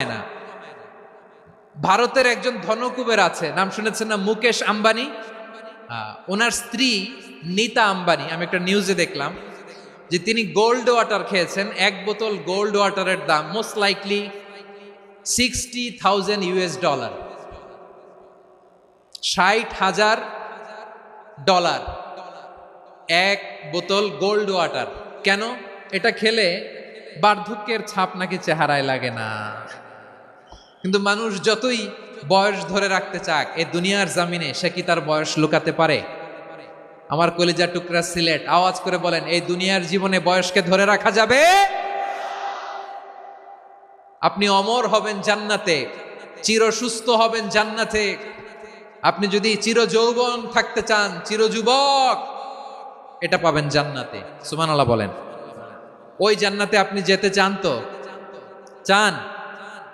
না। ভারতের একজন ধনকুবের আছে, নাম শুনেছেন না? মুকেশ আম্বানি। ওনার স্ত্রী নীতা আম্বানি, আমি একটা নিউজে দেখলাম যে তিনি গোল্ড ওয়াটার খেয়েছেন। এক বোতল গোল্ড ওয়াটারের দাম মোস্ট লাইকলি $60,000, $60,000 এক বোতল গোল্ড ওয়াটার। কেন? এটা খেলে বার্ধক্যের ছাপ নাকি চেহারায় লাগে না। কিন্তু মানুষ যতই বয়স ধরে রাখতে চাক, এই দুনিয়ার জামিনে সে কি তার বয়স লুকাতে পারে? আমার কলিজা টুকরা সিলেট, আওয়াজ করে বলেন, এই দুনিয়ার জীবনে বয়সকে ধরে রাখা যাবে? আপনি অমর হবেন জান্নাতে, চির সুস্থ হবেন জান্নাতে। আপনি যদি চির যৌবন থাকতে চান, চির যুবক, এটা পাবেন জান্নাতে। সুবহানাল্লাহ বলেন। ওই জান্নাতে আপনি যেতে চান তো? চান?